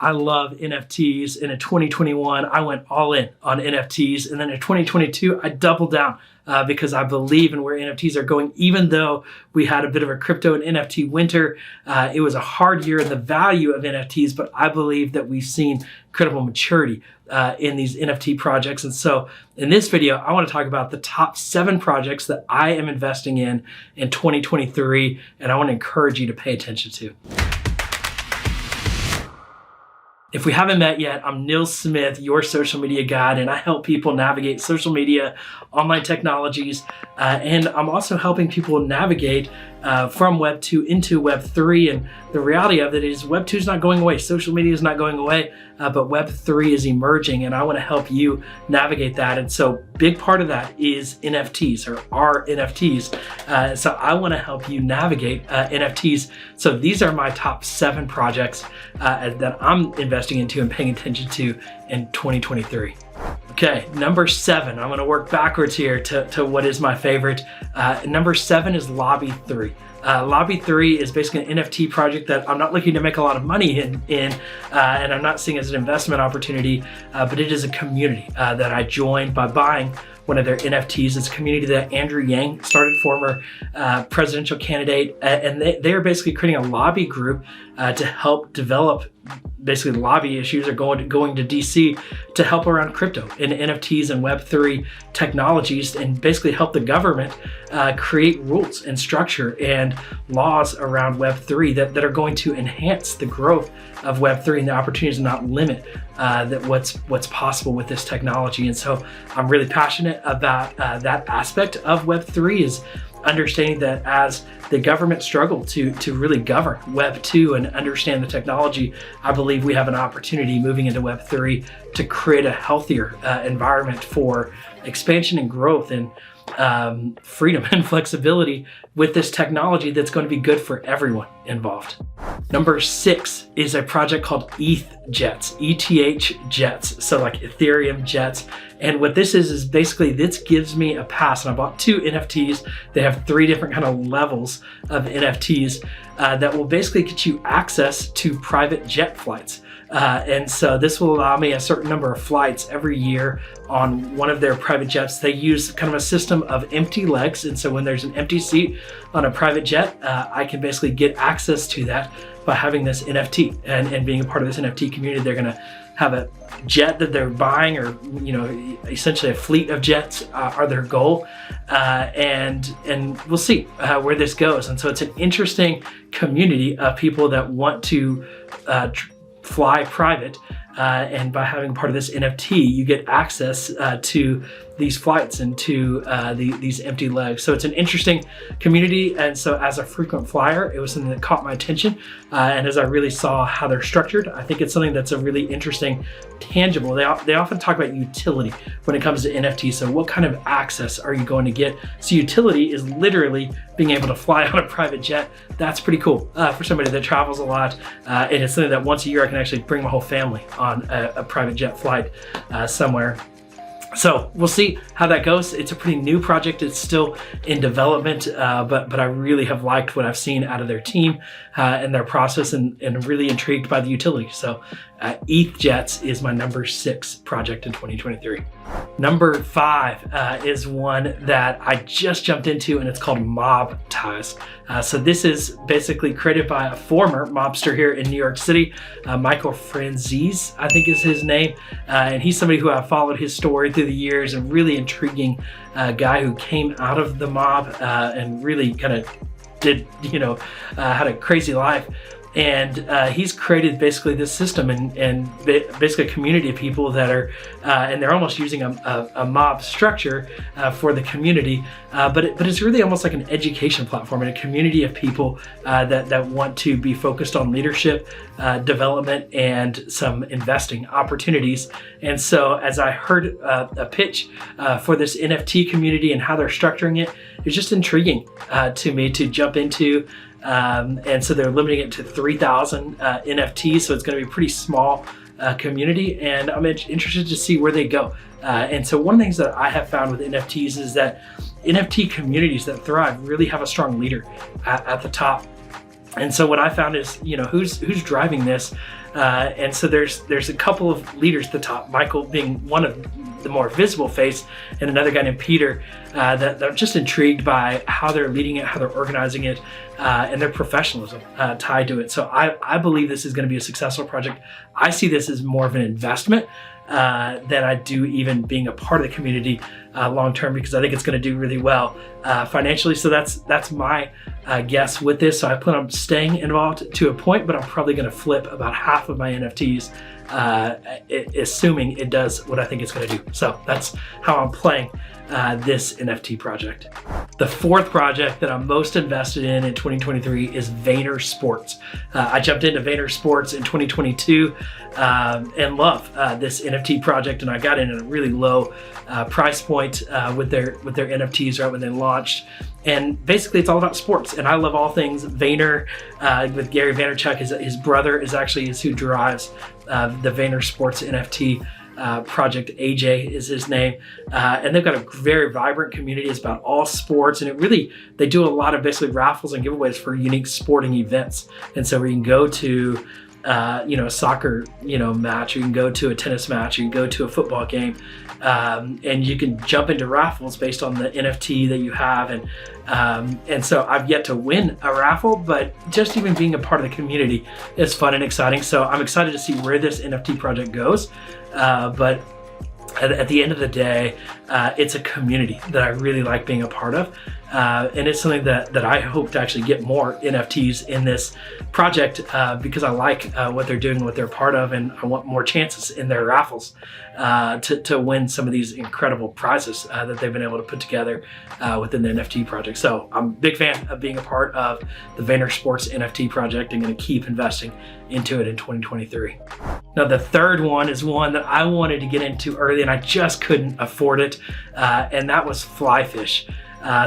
I love NFTs. And in 2021, I went all in on NFTs. And then in 2022, I doubled down because I believe in where NFTs are going. Even though we had a bit of a crypto and NFT winter, it was a hard year in the value of NFTs, but I believe that we've seen critical maturity in these NFT projects. And so in this video, I want to talk about the top 7 projects that I am investing in 2023, and I want to encourage you to pay attention to. If we haven't met yet, I'm Nils Smith, your social media guide, and I help people navigate social media, online technologies, and I'm also helping people navigate from Web 2 into Web 3. And the reality of it is Web 2 is not going away. Social media is not going away, but Web 3 is emerging, and I want to help you navigate that. And so big part of that is NFTs, or are NFTs. So I want to help you navigate NFTs. So these are my top 7 projects that I'm investing into and paying attention to in 2023. Okay, number 7, I'm gonna work backwards here to what is my favorite. Number 7 is Lobby 3. Lobby 3 is basically an NFT project that I'm not looking to make a lot of money in and I'm not seeing as an investment opportunity, but it is a community that I joined by buying one of their NFTs. It's a community that Andrew Yang started, former presidential candidate, and they are basically creating a lobby group to help develop basically lobby issues, or going to DC to help around crypto and NFTs and Web3 technologies, and basically help the government create rules and structure and laws around Web3 that are going to enhance the growth of Web3 and the opportunities to not limit what's possible with this technology. And so I'm really passionate about that aspect of Web3, is understanding that as the government struggle to really govern Web 2 and understand the technology, I believe we have an opportunity moving into Web 3 to create a healthier environment for expansion and growth and freedom and flexibility with this technology that's going to be good for everyone involved. Number 6 is a project called Eth Jets, ETH Jets, so like Ethereum Jets. And what this is basically, this gives me a pass, and I bought 2 NFTs. They have 3 different kind of levels of NFTs that will basically get you access to private jet flights. And so this will allow me a certain number of flights every year on one of their private jets. They use kind of a system of empty legs. And so when there's an empty seat on a private jet, I can basically get access to that by having this NFT and being a part of this NFT community. They're gonna have a jet that they're buying, or essentially a fleet of jets are their goal, and we'll see where this goes. And so it's an interesting community of people that want to fly private, and by having part of this NFT, you get access to these flights and to these empty legs. So it's an interesting community. And so as a frequent flyer, it was something that caught my attention. And as I really saw how they're structured, I think it's something that's a really interesting, tangible. They often talk about utility when it comes to NFTs. So what kind of access are you going to get? So utility is literally being able to fly on a private jet. That's pretty cool for somebody that travels a lot. And it's something that once a year I can actually bring my whole family on a private jet flight somewhere. So we'll see how that goes. It's a pretty new project. It's still in development, but I really have liked what I've seen out of their team and their process, and really intrigued by the utility. So Eth Jets is my number 6 project in 2023. Number 5 is one that I just jumped into, and it's called Mob Ties. So this is basically created by a former mobster here in New York City, Michael Franzese, I think is his name. And he's somebody who I followed his story through the years, a really intriguing guy who came out of the mob and really kind of did, had a crazy life. And he's created basically this system and basically a community of people that are, and they're almost using a mob structure for the community, but it's really almost like an education platform and a community of people that want to be focused on leadership, development, and some investing opportunities. And so as I heard a pitch for this NFT community and how they're structuring it, it's just intriguing to me to jump into. And so they're limiting it to 3,000 NFTs, so it's going to be a pretty small community, and I'm interested to see where they go. And so one of the things that I have found with NFTs is that NFT communities that thrive really have a strong leader at the top. And so what I found is, who's driving this And so there's a couple of leaders at the top, Michael being one of the more visible face, and another guy named Peter, that I'm just intrigued by how they're leading it, how they're organizing it, and their professionalism tied to it. So I believe this is going to be a successful project. I see this as more of an investment than I do even being a part of the community long term, because I think it's going to do really well financially. So that's my guess with this. So I plan on staying involved to a point, but I'm probably going to flip about half of my NFTs, assuming it does what I think it's going to do. So that's how I'm playing this NFT project. The fourth project that I'm most invested in 2023 is Vayner Sports. I jumped into Vayner Sports in 2022 and love this NFT project, and I got in at a really low price point with their NFTs right when they launched. And basically it's all about sports, and I love all things Vayner. With Gary Vaynerchuk, his brother is who drives the Vayner Sports NFT project. AJ is his name, and they've got a very vibrant community. It's about all sports, and they do a lot of basically raffles and giveaways for unique sporting events. And so we can go to a soccer match, or you can go to a tennis match, or you can go to a football game, and you can jump into raffles based on the NFT that you have. And so I've yet to win a raffle, but just even being a part of the community is fun and exciting. So I'm excited to see where this NFT project goes. But at the end of the day, it's a community that I really like being a part of. And it's something that I hope to actually get more NFTs in this project, because I like what they're doing, what they're part of, and I want more chances in their raffles to win some of these incredible prizes that they've been able to put together within the NFT project. So I'm a big fan of being a part of the Vayner Sports NFT project, and going to keep investing into it in 2023. Now, the third one is one that I wanted to get into early, and I just couldn't afford it, and that was Flyfish.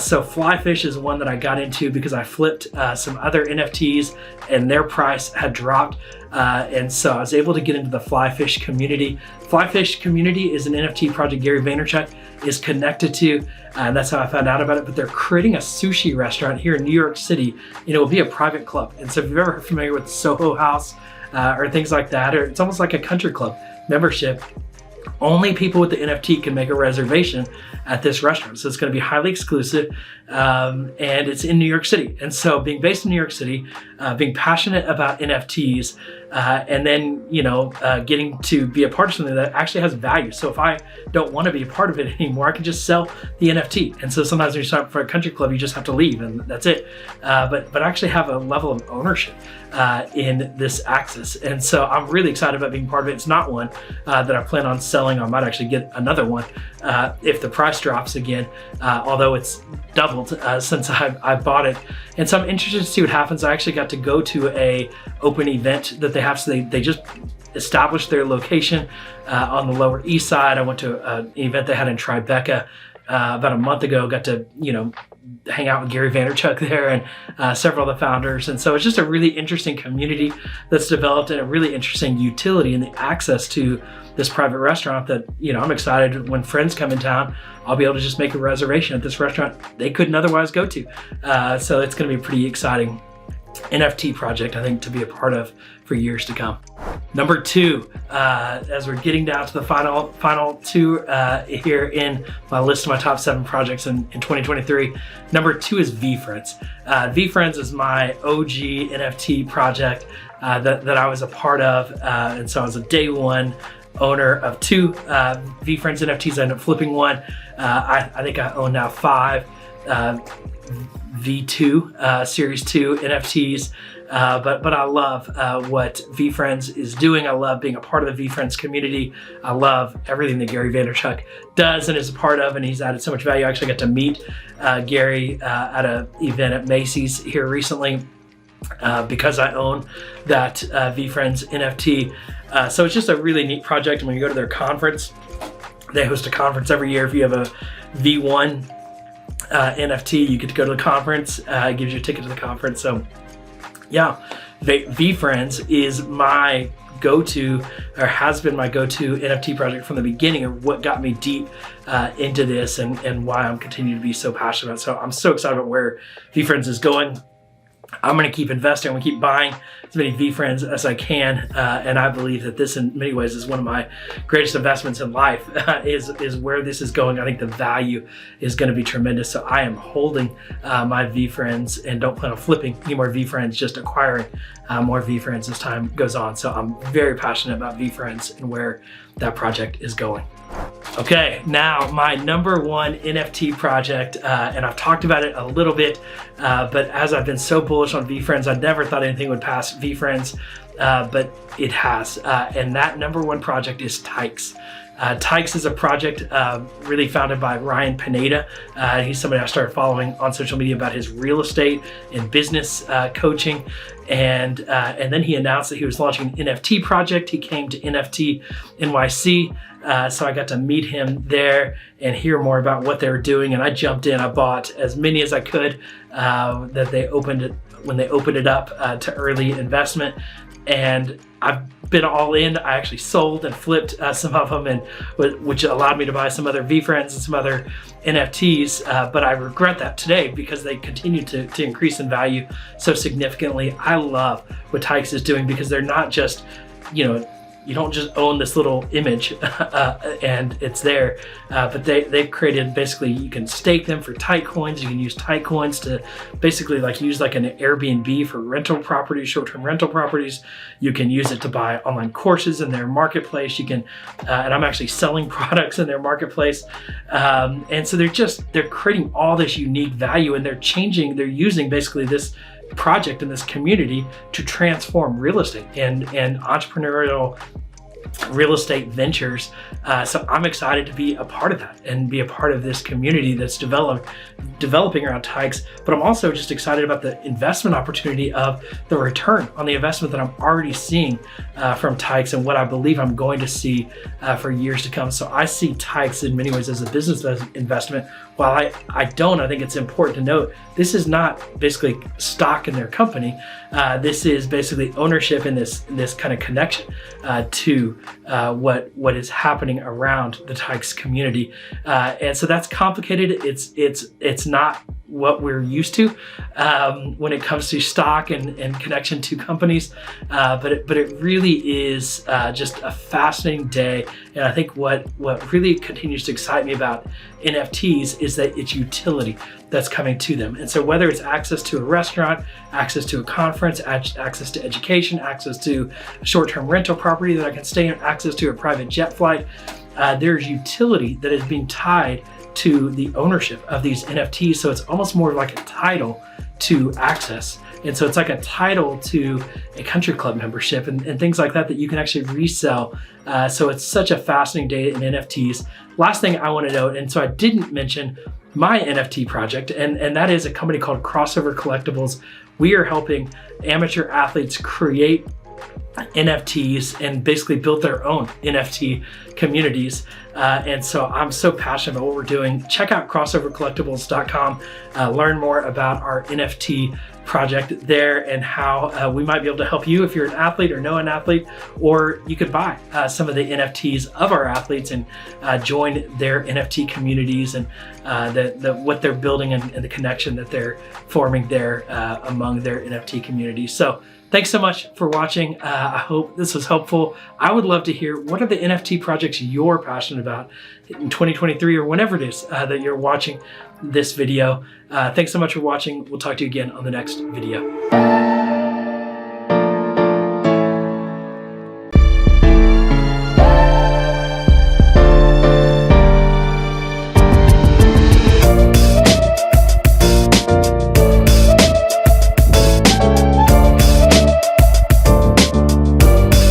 So Flyfish is one that I got into because I flipped some other NFTs and their price had dropped. And so I was able to get into the Flyfish community. Flyfish community is an NFT project Gary Vaynerchuk is connected to, and that's how I found out about it. But they're creating a sushi restaurant here in New York City, and it will be a private club. And so if you're ever familiar with Soho House or things like that, or it's almost like a country club membership, only people with the NFT can make a reservation at this restaurant. So it's going to be highly exclusive, and it's in New York City. And so being based in New York City, being passionate about NFTs, and then, getting to be a part of something that actually has value. So if I don't want to be a part of it anymore, I can just sell the NFT. And so sometimes when you sign up for a country club, you just have to leave and that's it. But I actually have a level of ownership in this access. And so I'm really excited about being part of it. It's not one that I plan on selling. I might actually get another one if the price drops again, although it's doubled since I bought it. And so I'm interested to see what happens. I actually got to go to a open event that they have. So they just established their location on the Lower East Side. I went to an event they had in Tribeca about a month ago. Got to hang out with Gary Vaynerchuk there and several of the founders. And so it's just a really interesting community that's developed, and a really interesting utility and the access to this private restaurant that, I'm excited when friends come in town, I'll be able to just make a reservation at this restaurant they couldn't otherwise go to. So it's going to be a pretty exciting NFT project, I think, to be a part of for years to come. Number two, as we're getting down to the final two here in my list of my top 7 projects in 2023, number 2 is VaynerFriends. VaynerFriends is my OG NFT project that I was a part of, and so I was a day one owner of 2 VaynerFriends NFTs. I ended up flipping one. I think I own now 5 V2 Series 2 NFTs, but I love what VaynerFriends is doing. I love being a part of the VaynerFriends community. I love everything that Gary Vaynerchuk does and is a part of, and he's added so much value. I actually got to meet Gary at an event at Macy's here recently because I own that VaynerFriends NFT. So it's just a really neat project. And when you go to their conference, they host a conference every year. If you have a V1 NFT, you get to go to the conference. It gives you a ticket to the conference. So yeah, VaynerFriends is my go-to, or has been my go-to NFT project from the beginning, of what got me deep into this, and why I'm continuing to be so passionate about it. So I'm so excited about where VaynerFriends is going. I'm going to keep investing. I'm going to keep buying as many VaynerFriends as I can, and I believe that this, in many ways, is one of my greatest investments in life. Is where this is going. I think the value is going to be tremendous. So I am holding my VaynerFriends and don't plan on flipping any more VaynerFriends, just acquiring more VaynerFriends as time goes on. So I'm very passionate about VaynerFriends and where that project is going. Okay, now my number one NFT project, and I've talked about it a little bit, but as I've been so bullish on VaynerFriends, I never thought anything would pass VaynerFriends, but it has. And that number one project is Tykes. Tykes is a project really founded by Ryan Pineda. He's somebody I started following on social media about his real estate and business coaching. And then he announced that he was launching an NFT project. He came to NFT NYC. So I got to meet him there and hear more about what they were doing. And I jumped in. I bought as many as I could that they opened it when they opened it up to early investment. And I've been all in. I actually sold and flipped some of them, and which allowed me to buy some other VaynerFriends and some other NFTs. But I regret that today because they continue to increase in value so significantly. I love what Tykes is doing because they're not just, you don't just own this little image and it's there, but they've created, basically you can stake them for Tike coins. You can use Tike coins to basically use like an Airbnb for rental properties, short-term rental properties. You can use it to buy online courses in their marketplace. You can, and I'm actually selling products in their marketplace. And so they're creating all this unique value, and they're using basically this project in this community to transform real estate and entrepreneurial real estate ventures. So I'm excited to be a part of that and be a part of this community that's developing around Tykes. But I'm also just excited about the investment opportunity of the return on the investment that I'm already seeing from Tykes and what I believe I'm going to see for years to come. So I see Tykes in many ways as a business investment. While I think it's important to note, this is not basically stock in their company. This is basically ownership in this kind of connection to what is happening around the Tykes community. And so that's complicated. It's not what we're used to when it comes to stock and connection to companies, but it really is just a fascinating day. And I think what really continues to excite me about NFTs is that it's utility that's coming to them. And so whether it's access to a restaurant, access to a conference, access to education, access to a short-term rental property that I can stay in, access to a private jet flight, there's utility that is being tied to the ownership of these NFTs. So it's almost more like a title to access. And so it's like a title to a country club membership and things like that you can actually resell. So it's such a fascinating day in NFTs. Last thing I want to note, and so I didn't mention my NFT project, and that is a company called Crossover Collectibles. We are helping amateur athletes create NFTs and basically build their own NFT communities. And so I'm so passionate about what we're doing. Check out crossovercollectibles.com. Learn more about our NFT project there and how we might be able to help you if you're an athlete or know an athlete, or you could buy some of the NFTs of our athletes and join their NFT communities and what they're building and the connection that they're forming there among their NFT communities. So thanks so much for watching. I hope this was helpful. I would love to hear, what are the NFT projects you're passionate about in 2023 or whenever it is that you're watching this video. Thanks so much for watching. We'll talk to you again on the next video.